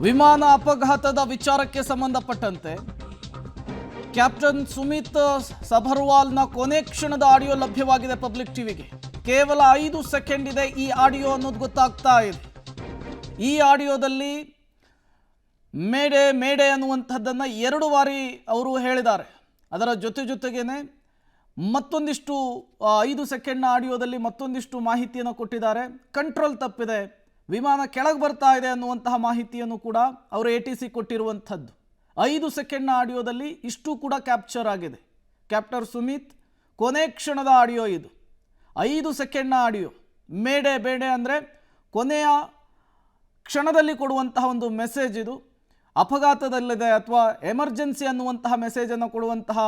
ವಿಮಾನ ಅಪಘಾತದ ವಿಚಾರಕ್ಕೆ ಸಂಬಂಧಪಟ್ಟಂತೆ ಕ್ಯಾಪ್ಟನ್ ಸುಮಿತ್ ಸಭರ್ವಾಲ್ನ ಕೊನೆ ಕ್ಷಣದ ಆಡಿಯೋ ಲಭ್ಯವಾಗಿದೆ ಪಬ್ಲಿಕ್ ಟಿವಿಗೆ. ಕೇವಲ 5 ಸೆಕೆಂಡ್ ಇದೆ ಈ ಆಡಿಯೋ ಅನ್ನೋದು ಗೊತ್ತಾಗ್ತಾ ಇದೆ. ಈ ಆಡಿಯೋದಲ್ಲಿ ಮೇಡೆ ಮೇಡೆ ಅನ್ನುವಂಥದ್ದನ್ನು 2 ಬಾರಿ ಅವರು ಹೇಳಿದ್ದಾರೆ. ಅದರ ಜೊತೆಗೇನೆ ಮತ್ತೊಂದಿಷ್ಟು 5 ಸೆಕೆಂಡ್ನ ಆಡಿಯೋದಲ್ಲಿ ಮತ್ತೊಂದಿಷ್ಟು ಮಾಹಿತಿಯನ್ನು ಕೊಟ್ಟಿದ್ದಾರೆ. ಕಂಟ್ರೋಲ್ ತಪ್ಪಿದೆ, ವಿಮಾನ ಕೆಳಗೆ ಬರ್ತಾ ಇದೆ ಅನ್ನುವಂತಹ ಮಾಹಿತಿಯನ್ನು ಕೂಡ ಅವರು ATC ಕೊಟ್ಟಿರುವಂಥದ್ದು. 5 ಸೆಕೆಂಡ್ನ ಆಡಿಯೋದಲ್ಲಿ ಇಷ್ಟು ಕೂಡ ಕ್ಯಾಪ್ಚರ್ ಆಗಿದೆ. ಕ್ಯಾಪ್ಟನ್ ಸುಮಿತ್ ಕೊನೆ ಕ್ಷಣದ ಆಡಿಯೋ ಇದು. 5 ಸೆಕೆಂಡ್ನ ಆಡಿಯೋ. ಮೇಡೆ ಬೇಡೆ ಅಂದರೆ ಕೊನೆಯ ಕ್ಷಣದಲ್ಲಿ ಕೊಡುವಂತಹ ಒಂದು ಮೆಸೇಜ್ ಇದು. ಅಪಘಾತದಲ್ಲಿದೆ ಅಥವಾ ಎಮರ್ಜೆನ್ಸಿ ಅನ್ನುವಂತಹ ಮೆಸೇಜನ್ನು ಕೊಡುವಂತಹ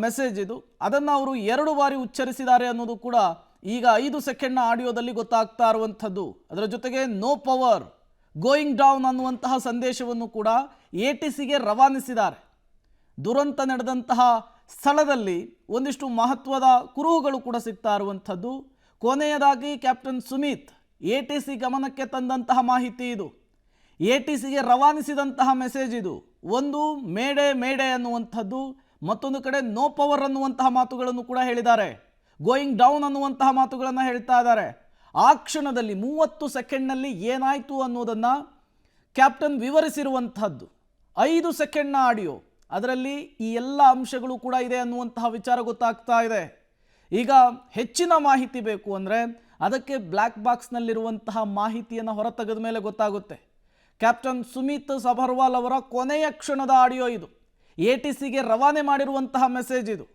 ಮೆಸೇಜ್ ಇದು. ಅದನ್ನು ಅವರು 2 ಬಾರಿ ಉಚ್ಚರಿಸಿದ್ದಾರೆ ಅನ್ನೋದು ಕೂಡ ಈಗ 5 ಸೆಕೆಂಡ್ನ ಆಡಿಯೋದಲ್ಲಿ ಗೊತ್ತಾಗ್ತಾ ಇರುವಂಥದ್ದು. ಅದರ ಜೊತೆಗೆ ನೋ ಪವರ್ ಗೋಯಿಂಗ್ ಡೌನ್ ಅನ್ನುವಂತಹ ಸಂದೇಶವನ್ನು ಕೂಡ ATCಗೆ ರವಾನಿಸಿದ್ದಾರೆ. ದುರಂತ ನಡೆದಂತಹ ಸ್ಥಳದಲ್ಲಿ ಒಂದಿಷ್ಟು ಮಹತ್ವದ ಕುರುಹುಗಳು ಕೂಡ ಸಿಗ್ತಾ ಇರುವಂಥದ್ದು. ಕೊನೆಯದಾಗಿ ಕ್ಯಾಪ್ಟನ್ ಸುಮಿತ್ ATC ಗಮನಕ್ಕೆ ತಂದಂತಹ ಮಾಹಿತಿ ಇದು. ATCಗೆ ರವಾನಿಸಿದಂತಹ ಮೆಸೇಜ್ ಇದು. ಒಂದು ಮೇಡೆ ಮೇಡೆ ಅನ್ನುವಂಥದ್ದು, ಮತ್ತೊಂದು ಕಡೆ ನೋ ಪವರ್ ಅನ್ನುವಂತಹ ಮಾತುಗಳನ್ನು ಕೂಡ ಹೇಳಿದ್ದಾರೆ. ಗೋಯಿಂಗ್ ಡೌನ್ ಅನ್ನುವಂತಹ ಮಾತುಗಳನ್ನು ಹೇಳ್ತಾ ಇದ್ದಾರೆ. ಆ ಕ್ಷಣದಲ್ಲಿ 30 ಸೆಕೆಂಡ್ನಲ್ಲಿ ಏನಾಯಿತು ಅನ್ನೋದನ್ನು ಕ್ಯಾಪ್ಟನ್ ವಿವರಿಸಿರುವಂಥದ್ದು. 5 ಸೆಕೆಂಡ್ನ ಆಡಿಯೋ, ಅದರಲ್ಲಿ ಈ ಎಲ್ಲ ಅಂಶಗಳು ಕೂಡ ಇದೆ ಅನ್ನುವಂತಹ ವಿಚಾರ ಗೊತ್ತಾಗ್ತಾ ಇದೆ. ಈಗ ಹೆಚ್ಚಿನ ಮಾಹಿತಿ ಬೇಕು ಅಂದರೆ ಅದಕ್ಕೆ ಬ್ಲ್ಯಾಕ್ ಬಾಕ್ಸ್ನಲ್ಲಿರುವಂತಹ ಮಾಹಿತಿಯನ್ನು ಹೊರತೆಗೆದ ಮೇಲೆ ಗೊತ್ತಾಗುತ್ತೆ. ಕ್ಯಾಪ್ಟನ್ ಸುಮಿತ್ ಸಭರ್ವಾಲ್ ಅವರ ಕೊನೆಯ ಕ್ಷಣದ ಆಡಿಯೋ ಇದು. ATCಗೆ ರವಾನೆ ಮಾಡಿರುವಂತಹ ಮೆಸೇಜ್ ಇದು.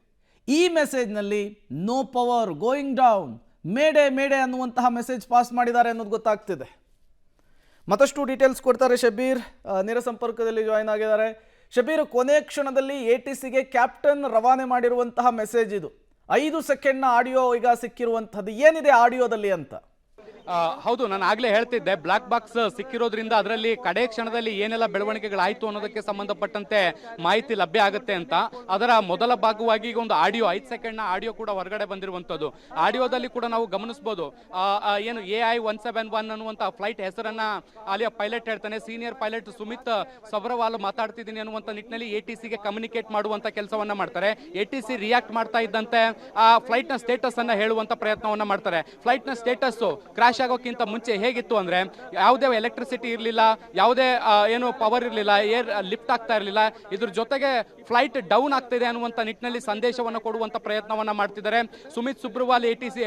ಈ ಮೆಸೇಜ್ನಲ್ಲಿ ನೋ ಪವರ್ ಗೋಯಿಂಗ್ ಡೌನ್ ಮೇಡೆ ಮೇಡೆ ಅನ್ನುವಂತಹ ಮೆಸೇಜ್ ಪಾಸ್ ಮಾಡಿದ್ದಾರೆ ಅನ್ನೋದು ಗೊತ್ತಾಗ್ತಿದೆ. ಮತ್ತಷ್ಟು ಡೀಟೇಲ್ಸ್ ಕೊಡ್ತಾರೆ ಶಬೀರ್, ನೇರ ಸಂಪರ್ಕದಲ್ಲಿ ಜಾಯ್ನ್ ಆಗಿದ್ದಾರೆ. ಶಬೀರ್, ಕೊನೆ ಕ್ಷಣದಲ್ಲಿ ATCಗೆ ಕ್ಯಾಪ್ಟನ್ ರವಾನೆ ಮಾಡಿರುವಂತಹ ಮೆಸೇಜ್ ಇದು. 5 ಸೆಕೆಂಡ್ನ ಆಡಿಯೋ ಈಗ ಸಿಕ್ಕಿರುವಂಥದ್ದು. ಏನಿದೆ ಆಡಿಯೋದಲ್ಲಿ ಅಂತ? ಹೌದು, ನಾನು ಆಗಲೇ ಹೇಳ್ತಿದ್ದೆ, ಬ್ಲಾಕ್ ಬಾಕ್ಸ್ ಸಿಕ್ಕಿರೋದ್ರಿಂದ ಅದರಲ್ಲಿ ಕಡೆ ಕ್ಷಣದಲ್ಲಿ ಏನೆಲ್ಲ ಬೆಳವಣಿಗೆಗಳಾಯಿತು ಅನ್ನೋದಕ್ಕೆ ಸಂಬಂಧಪಟ್ಟಂತೆ ಮಾಹಿತಿ ಲಭ್ಯ ಆಗುತ್ತೆ ಅಂತ. ಅದರ ಮೊದಲ ಭಾಗವಾಗಿ ಈಗ ಒಂದು ಆಡಿಯೋ 5 ಸೆಕೆಂಡ್ನ ಆಡಿಯೋ ಕೂಡ ಹೊರಗಡೆ ಬಂದಿರುವಂಥದ್ದು. ಆಡಿಯೋದಲ್ಲಿ ಕೂಡ ನಾವು ಗಮನಿಸಬಹುದು, ಏನು AI-171 ಅನ್ನುವಂಥ ಫ್ಲೈಟ್ ಹೆಸರನ್ನ ಅಲ್ಲಿಯ ಪೈಲಟ್ ಹೇಳ್ತಾನೆ. ಸೀನಿಯರ್ ಪೈಲಟ್ ಸುಮಿತ್ ಸಭರ್ವಾಲ್ ಮಾತಾಡ್ತಿದ್ದೀನಿ ಅನ್ನುವಂಥ ನಿಟ್ಟಿನಲ್ಲಿ ATCಗೆ ಕಮ್ಯುನಿಕೇಟ್ ಮಾಡುವಂಥ ಕೆಲಸವನ್ನ ಮಾಡ್ತಾರೆ. ATC ರಿಯಾಕ್ಟ್ ಮಾಡ್ತಾ ಇದ್ದಂತೆ ಆ ಫ್ಲೈಟ್ನ ಸ್ಟೇಟಸ್ ಅನ್ನ ಹೇಳುವಂಥ ಪ್ರಯತ್ನವನ್ನ ಮಾಡ್ತಾರೆ. ಫ್ಲೈಟ್ನ ಸ್ಟೇಟಸ್ ಕ್ರಾಶ್ ಆಗೋಕ್ಕಿಂತ ಮುಂಚೆ ಹೇಗಿತ್ತು ಅಂದ್ರೆ ಯಾವುದೇ ಎಲೆಕ್ಟ್ರಿಸಿಟಿ ಇರಲಿಲ್ಲ, ಯಾವುದೇ ಏನು ಪವರ್ ಇರಲಿಲ್ಲ, ಏರ್ ಲಿಫ್ಟ್ ಆಗ್ತಾ ಇರಲಿಲ್ಲ. ಇದ್ರ ಜೊತೆಗೆ ಫ್ಲೈಟ್ ಡೌನ್ ಆಗ್ತಿದೆ ಅನ್ನುವಂಥ ನಿಟ್ಟಿನಲ್ಲಿ ಸಂದೇಶವನ್ನು ಕೊಡುವಂಥ ಪ್ರಯತ್ನವನ್ನ ಮಾಡ್ತಿದ್ದಾರೆ. ಸುಮಿತ್ ಸಭರ್ವಾಲ್ ATC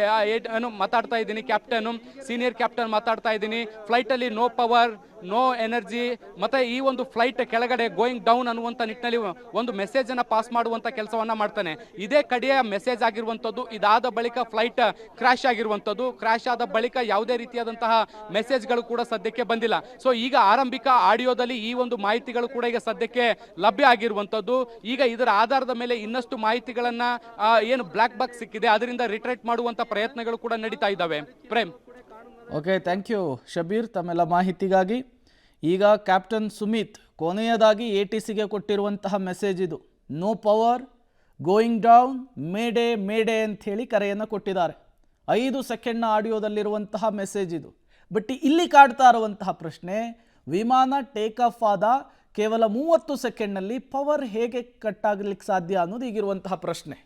ಏನು ಮಾತಾಡ್ತಾ ಇದ್ದೀನಿ, ಕ್ಯಾಪ್ಟನ್ ಸೀನಿಯರ್ ಕ್ಯಾಪ್ಟನ್ ಮಾತಾಡ್ತಾ ಇದ್ದೀನಿ, ಫ್ಲೈಟ್ ಅಲ್ಲಿ ನೋ ಪವರ್ ನೋ ಎನರ್ಜಿ, ಮತ್ತೆ ಈ ಒಂದು ಫ್ಲೈಟ್ ಕೆಳಗಡೆ ಗೋಯಿಂಗ್ ಡೌನ್ ಅನ್ನುವಂಥ ನಿಟ್ಟಿನಲ್ಲಿ ಒಂದು ಮೆಸೇಜ್ ಅನ್ನ ಪಾಸ್ ಮಾಡುವಂತ ಕೆಲಸವನ್ನ ಮಾಡ್ತಾನೆ. ಇದೇ ಕಡೆಯ ಮೆಸೇಜ್ ಆಗಿರುವಂತದ್ದು. ಇದಾದ ಬಳಿಕ ಫ್ಲೈಟ್ ಕ್ರಾಶ್ ಆಗಿರುವಂತದ್ದು. ಕ್ರಾಶ್ ಆದ ಬಳಿಕ ಯಾವುದೇ ರೀತಿಯಾದಂತಹ ಮೆಸೇಜ್ಗಳು ಕೂಡ ಸದ್ಯಕ್ಕೆ ಬಂದಿಲ್ಲ. ಸೊ ಈಗ ಆರಂಭಿಕ ಆಡಿಯೋದಲ್ಲಿ ಈ ಒಂದು ಮಾಹಿತಿಗಳು ಕೂಡ ಈಗ ಸದ್ಯಕ್ಕೆ ಲಭ್ಯ ಆಗಿರುವಂತದ್ದು. ಈಗ ಇದರ ಆಧಾರದ ಮೇಲೆ ಇನ್ನಷ್ಟು ಮಾಹಿತಿಗಳನ್ನ ಏನು ಬ್ಲಾಕ್ ಬಾಕ್ಸ್ ಸಿಕ್ಕಿದೆ ಅದರಿಂದ ರಿಟ್ರೀಟ್ ಮಾಡುವಂತ ಪ್ರಯತ್ನಗಳು ಕೂಡ ನಡೀತಾ ಇದ್ದಾವೆ. Prem. Okay, thank you Shabir ತಮ್ಮೆಲ್ಲ ಮಾಹಿತಿಗಾಗಿ. ಈಗ ಕ್ಯಾಪ್ಟನ್ ಸುಮಿತ್ ಕೊನೆಯದಾಗಿ ATCಗೆ ಕೊಟ್ಟಿರುವಂತಹ ಮೆಸೇಜ್ ಇದು. ನೋ ಪವರ್ ಗೋಯಿಂಗ್ ಡೌನ್ ಮೇಡೆ ಮೇಡೆ ಅಂಥೇಳಿ ಕರೆಯನ್ನು ಕೊಟ್ಟಿದ್ದಾರೆ. 5 ಸೆಕೆಂಡ್ನ ಆಡಿಯೋದಲ್ಲಿರುವಂತಹ ಮೆಸೇಜ್ ಇದು. ಬಟ್ ಇಲ್ಲಿ ಕಾಡ್ತಾ ಇರುವಂತಹ ಪ್ರಶ್ನೆ, ವಿಮಾನ ಟೇಕ್ ಆಫ್ ಆದ ಕೇವಲ 30 ಸೆಕೆಂಡ್ನಲ್ಲಿ ಪವರ್ ಹೇಗೆ ಕಟ್ ಆಗಲಿಕ್ಕೆ ಸಾಧ್ಯ ಅನ್ನೋದು ಈಗಿರುವಂತಹ ಪ್ರಶ್ನೆ.